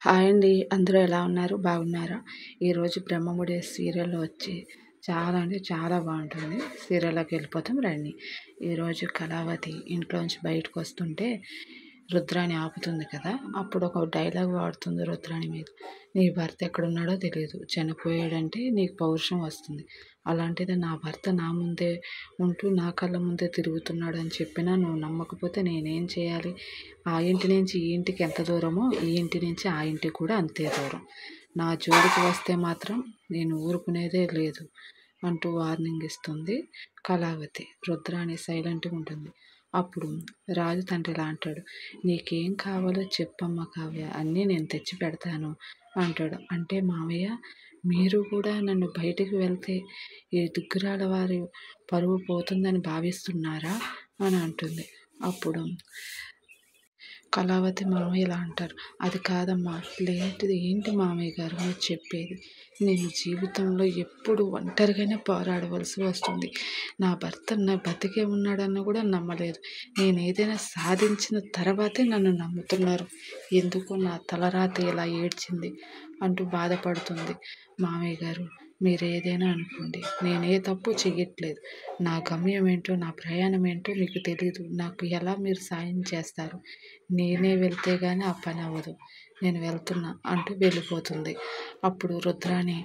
Hi అండి. అందరూ ఎలా ఉన్నారు? బాగున్నారా? ఈరోజు 'బ్రహ్మముడి' సీరియల్ వచ్చి చాలా అంటే చాలా బాగుంటుంది. సీరియల్లోకి వెళ్ళిపోతాం రండి. ఈరోజు కళావతి ఇంట్లోంచి బయటకు వస్తుంటే రుద్రాణి ఆపుతుంది కదా! అప్పుడు ఒక డైలాగ్ వాడుతుంది రుద్రాణి మీద. నీ భర్త ఎక్కడున్నాడో తెలియదు. చనిపోయాడంటే నీకు పౌరుషం వస్తుంది. అలాంటిది నా భర్త నా ముందే ఉంటూ నా కళ్ళ ముందే తిరుగుతున్నాడు అని చెప్పినా నువ్వు నమ్మకపోతే నేనేం చేయాలి? ఆ ఇంటి నుంచి ఈ ఇంటికి ఎంత దూరమో ఈ ఇంటి నుంచి ఆ ఇంటికి కూడా అంతే దూరం. నా జోలికి వస్తే మాత్రం నేను ఊరుకునేదే లేదు అంటూ వార్నింగ్ ఇస్తుంది కళావతి. రుద్రాణి సైలెంట్గా ఉంటుంది. అప్పుడు రాజు తండ్రి ఇలా అంటాడు, నీకేం కావాలో చెప్పమ్మ కావ్య, అన్నీ నేను తెచ్చి పెడతాను అంటాడు. అంటే మావయ్య, మీరు కూడా నన్ను బయటికి వెళ్తే ఈ దుగ్గురాల వారి పరువు పోతుందని భావిస్తున్నారా అని అంటుంది. అప్పుడు కళావతి మామయ్య ఇలా అంటారు, అది కాదమ్మా, ఏంటి మామయ్య గారు మీరు చెప్పేది? నేను జీవితంలో ఎప్పుడు ఒంటరిగానే పోరాడవలసి వస్తుంది. నా భర్త నా బతికే ఉన్నాడన్న కూడా నమ్మలేదు. నేను ఏదైనా సాధించిన తర్వాతే నన్ను నమ్ముతున్నారు. ఎందుకు నా తలరాత ఇలా ఏడ్చింది అంటూ బాధపడుతుంది. మామయ్య గారు, మీరేదైనా అనుకోండి, నేనే తప్పు చెయ్యట్లేదు. నా గమ్యం ఏంటో, నా ప్రయాణం ఏంటో మీకు తెలీదు. నాకు ఎలా మీరు సాయం చేస్తారు? నేనే వెళ్తే గానీ ఆ పని అవ్వదు. నేను వెళ్తున్నా అంటూ వెళ్ళిపోతుంది. అప్పుడు రుద్రాణి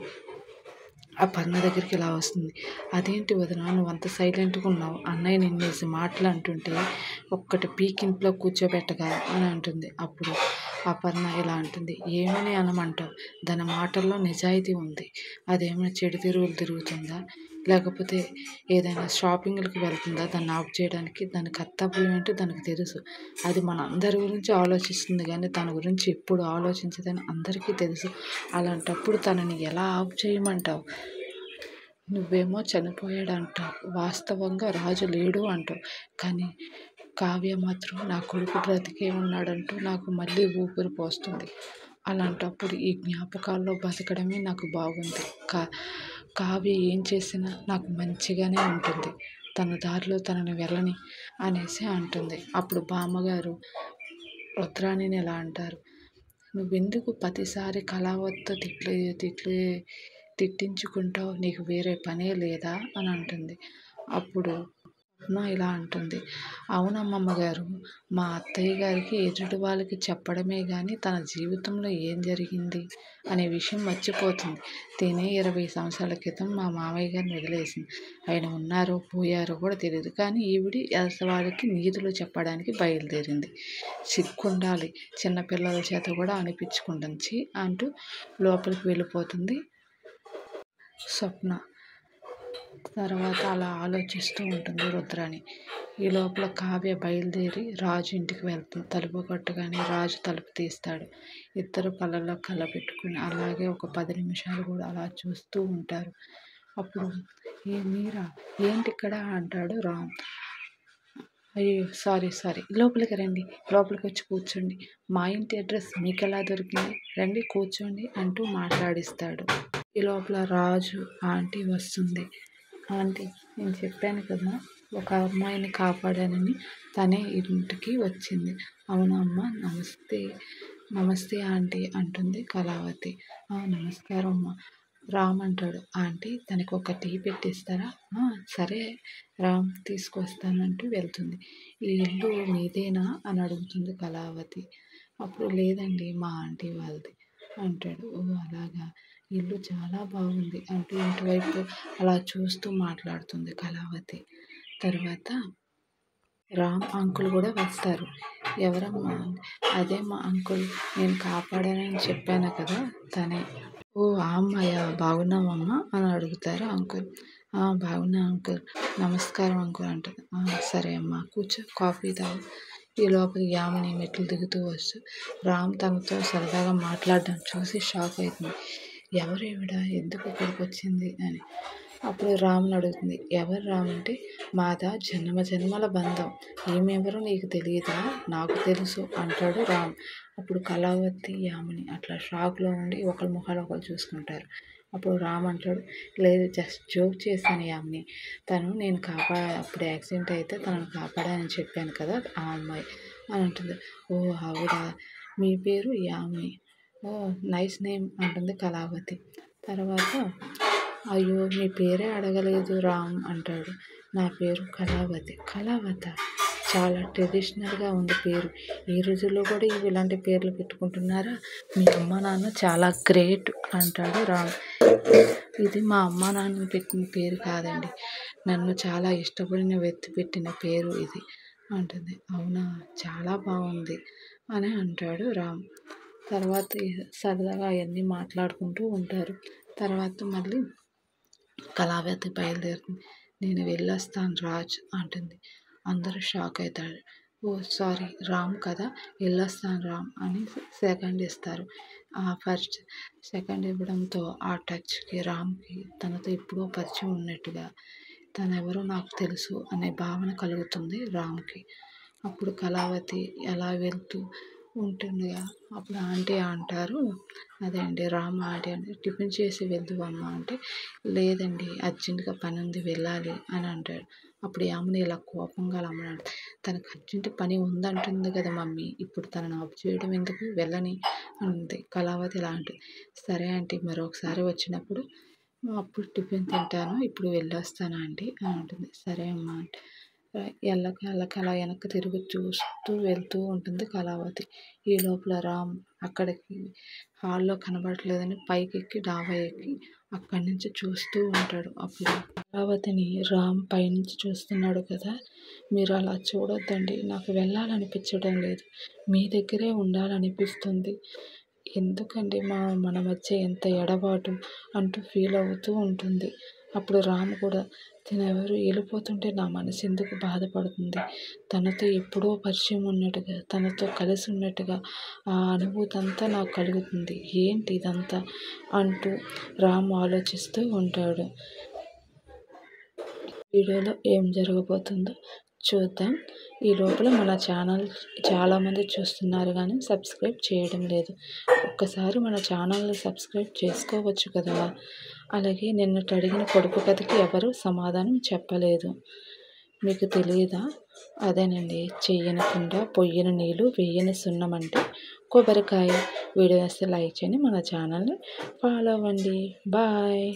ఆ పన్న దగ్గరికి ఇలా వస్తుంది. అదేంటి వదిన, నువ్వు అంత సైలెంట్గా ఉన్నావు? అన్నయ్య నిన్నేసి మాటలు అంటుంటే ఒక్కటి పీకింట్లో కూర్చోబెట్టగా అని అంటుంది. అప్పుడు ఆ పన్న ఇలా అంటుంది, ఏమని అనమంటావు? దాని మాటల్లో నిజాయితీ ఉంది. అదేమైనా చెడు తిరుగులు తిరుగుతుందా, లేకపోతే ఏదైనా షాపింగ్లకు వెళ్తుందా దాన్ని ఆఫ్ చేయడానికి? దాని కర్తవ్యం ఏంటో దానికి తెలుసు. అది మన అందరి గురించి ఆలోచిస్తుంది కానీ తన గురించి ఎప్పుడు ఆలోచించదని అందరికీ తెలుసు. అలాంటప్పుడు తనని ఎలా ఆఫ్ చేయమంటావు? నువ్వేమో చనిపోయాడంటావు, వాస్తవంగా రాజు లేడు అంటావు, కానీ కావ్య మాత్రం నా కొడుకు బ్రతికే ఉన్నాడంటూ నాకు మళ్ళీ ఊపిరి పోస్తుంది. అలాంటప్పుడు ఈ జ్ఞాపకాల్లో బతకడమే నాకు బాగుంది. కావ్య ఏం చేసినా నాకు మంచిగానే ఉంటుంది. తన దారిలో తనని వెళ్ళని అనేసి అంటుంది. అప్పుడు బామ్మగారు రుద్రాణిని ఎలా అంటారు, నువ్వెందుకు ప్రతిసారి కళావతితో తిట్టించుకుంటావు? నీకు వేరే పనే లేదా అని అంటుంది. అప్పుడు స్వప్న ఇలా అంటుంది, అవునమ్మమ్మ గారు, మా అత్తయ్య గారికి ఎదుటి వాళ్ళకి చెప్పడమే కానీ తన జీవితంలో ఏం జరిగింది అనే విషయం మర్చిపోతుంది. తినే 20 సంవత్సరాల క్రితం మా మామయ్య గారిని వదిలేసింది. ఆయన ఉన్నారో పోయారో కూడా తెలియదు. కానీ ఈవిడి వాళ్ళకి నీతులు చెప్పడానికి బయలుదేరింది. సిగ్గుండాలి, చిన్నపిల్లల చేత కూడా అనిపించుకుంటుంది అంటూ లోపలికి వెళ్ళిపోతుంది స్వప్న. తర్వాత అలా ఆలోచిస్తూ ఉంటుంది రుద్రాణి. ఈ లోపల కావ్య బయలుదేరి రాజు ఇంటికి వెళ్తుంది. తలుపు కొట్టగానే రాజు తలుపు తీస్తాడు. ఇద్దరు కళ్ళల్లో కళ్ళ పెట్టుకుని అలాగే ఒక 10 నిమిషాలు కూడా అలా చూస్తూ ఉంటారు. అప్పుడు మీరా, ఏంటి ఇక్కడ అంటాడు రామ్. అయ్యో సారీ, లోపలికి రండి, లోపలికి వచ్చి కూర్చోండి, మా ఇంటి అడ్రస్ మీకు ఎలా దొరికింది, రండి కూర్చోండి అంటూ మాట్లాడిస్తాడు. ఈ లోపల రాజు ఆంటీ వస్తుంది. ఆంటీ, నేను చెప్పాను కదా ఒక అమ్మాయిని కాపాడానని, తనే ఇంటికి వచ్చింది. అవునా అమ్మ, నమస్తే ఆంటీ అంటుంది కళావతి. నమస్కారం అమ్మ. రామ్ అంటాడు, ఆంటీ తనకి ఒక టీ పెట్టిస్తారా? సరే రామ్, తీసుకొస్తానంటూ వెళ్తుంది. ఈ ఇల్లు మీదేనా అని అడుగుతుంది కళావతి. అప్పుడు లేదండి, మా ఆంటీ వాళ్ళది అంటాడు. ఓ అలాగా, ఇల్లు చాలా బాగుంది అంటూ ఇంటివైపు అలా చూస్తూ మాట్లాడుతుంది కళావతి. తర్వాత రామ్ అంకుల్ కూడా వస్తారు. ఎవరమ్మా? అదే మా అంకుల్, నేను కాపాడానని చెప్పాను కదా తనే. ఓ ఆ అమ్మాయా, బాగున్నావమ్మా అని అడుగుతారు అంకుల్. బాగున్నా అంకుల్, నమస్కారం అంకుల్ అంటుంది. సరే అమ్మా, కూర్చో, కాఫీ తాగు. ఈ లోపల యామిని మెట్లు దిగుతూ వస్తూ రామ్ తనతో సరదాగా మాట్లాడడం చూసి షాక్ అవుతుంది. ఎవరు ఈవిడ, ఎందుకు ఇక్కడికి వచ్చింది అని. అప్పుడు రాముని అడుగుతుంది, ఎవరు రామ్ అంటే, మాదా జన్మల బంధం, ఈమెవరో నీకు తెలియదా? నాకు తెలుసు అంటాడు రామ్. అప్పుడు కళావతి యామిని అట్లా షాక్లో ఉండి ఒకరి ముఖాలు ఒకరు చూసుకుంటారు. అప్పుడు రామ్ అంటాడు, లేదు జస్ట్ జోక్ చేశాను యామిని, నేను అప్పుడు యాక్సిడెంట్ అయితే తనను కాపాడానని చెప్పాను కదా ఆ అమ్మాయి అని అంటుంది. ఓ ఆవిడ, మీ పేరు యామిని, ఓ నైస్ నేమ్ అంటుంది కళావతి. తర్వాత అయ్యో మీ పేరే అడగలేదు రామ్ అంటాడు. నా పేరు కళావతి. కళావత చాలా ట్రెడిషనల్గా ఉంది పేరు. ఈ రోజుల్లో కూడా ఇలాంటి పేర్లు పెట్టుకుంటున్నారా? మీ అమ్మ నాన్న చాలా గ్రేట్ అంటాడు రామ్. ఇది మా అమ్మ నాన్న పెట్టిన పేరు కాదండి, నన్ను చాలా ఇష్టపడిన వ్యక్తి పెట్టిన పేరు ఇది అంటుంది. అవునా, చాలా బాగుంది అని అంటాడు రామ్. తర్వాత సరదాగా అవన్నీ మాట్లాడుకుంటూ ఉంటారు. తర్వాత మళ్ళీ కళావతి బయలుదేరుతుంది. నేను వెళ్ళొస్తాను రాజ్ అంటుంది. అందరూ షాక్ అవుతారు. ఓ సారీ రామ్ కదా, వెళ్ళొస్తాను రామ్ అని సెకండ్ ఇస్తారు. ఫస్ట్ సెకండ్ ఇవ్వడంతో ఆ టచ్కి రామ్కి తనతో ఎప్పుడో పరిచయం ఉన్నట్టుగా, తనెవరో నాకు తెలుసు అనే భావన కలుగుతుంది రామ్కి. అప్పుడు కళావతి అలా వెళ్తూ ఉంటుందిగా, అప్పుడు ఆంటీ అంటారు, అదే అండి రామ్ ఆంటీ అంటే, టిఫిన్ చేసి వెళ్దువా అమ్మ అంటే, లేదండి అర్జెంటుగా పని ఉంది వెళ్ళాలి అని అంటాడు. అప్పుడు యామిని ఇలా కోపంగా అమ్మన్నాడు, తనకు అర్జెంట్ పని ఉందంటుంది కదా మమ్మీ, ఇప్పుడు తనను ఆపు చేయడం ఎందుకు, వెళ్ళని అంది. కళావతి ఇలా అంటుంది. సరే ఆంటీ మరొకసారి వచ్చినప్పుడు అప్పుడు టిఫిన్ తింటాను, ఇప్పుడు వెళ్ళొస్తాను ఆంటీ అని అంటుంది. సరే అమ్మా అంటే ఎల్లకి అలా వెనక్కి తిరిగి చూస్తూ వెళ్తూ ఉంటుంది కళావతి. ఈ లోపల రామ్ అక్కడికి హాల్లో కనబడట్లేదని పైకి ఎక్కి డాబా ఎక్కి అక్కడి నుంచి చూస్తూ ఉంటాడు. అప్పుడు కళావతిని రామ్ పైనుంచి చూస్తున్నాడు కదా, మీరు అలా చూడొద్దండి, నాకు వెళ్ళాలనిపించడం లేదు, మీ దగ్గరే ఉండాలనిపిస్తుంది, ఎందుకండి మన మధ్య ఎంత ఎడబాటు అంటూ ఫీల్ అవుతూ ఉంటుంది. అప్పుడు రామ్ కూడా తినెవరు వెళ్ళిపోతుంటే నా మనసు ఎందుకు బాధపడుతుంది, తనతో ఎప్పుడో పరిచయం ఉన్నట్టుగా, తనతో కలిసి ఉన్నట్టుగా ఆ అనుభూతి అంతా నాకు కలుగుతుంది, ఏంటి ఇదంతా అంటూ రామ్ ఆలోచిస్తూ ఉంటాడు. వీడియోలో ఏం జరగబోతుందో చూద్దాం. ఈ లోపల మన ఛానల్ చాలామంది చూస్తున్నారు కానీ సబ్స్క్రైబ్ చేయడం లేదు. ఒక్కసారి మన ఛానల్ని సబ్స్క్రైబ్ చేసుకోవచ్చు కదా. అలాగే నిన్నటి అడిగిన పొడుపు కథకి ఎవరు సమాధానం చెప్పలేదు, మీకు తెలియదా? అదేనండి, చెయ్యని కుండ పొయ్యని నీళ్ళు వెయ్యని సున్నం అంటే కొబ్బరికాయ. వీడియో వస్తే లైక్ చేయండి, మన ఛానల్ని ఫాలో అవ్వండి. బాయ్.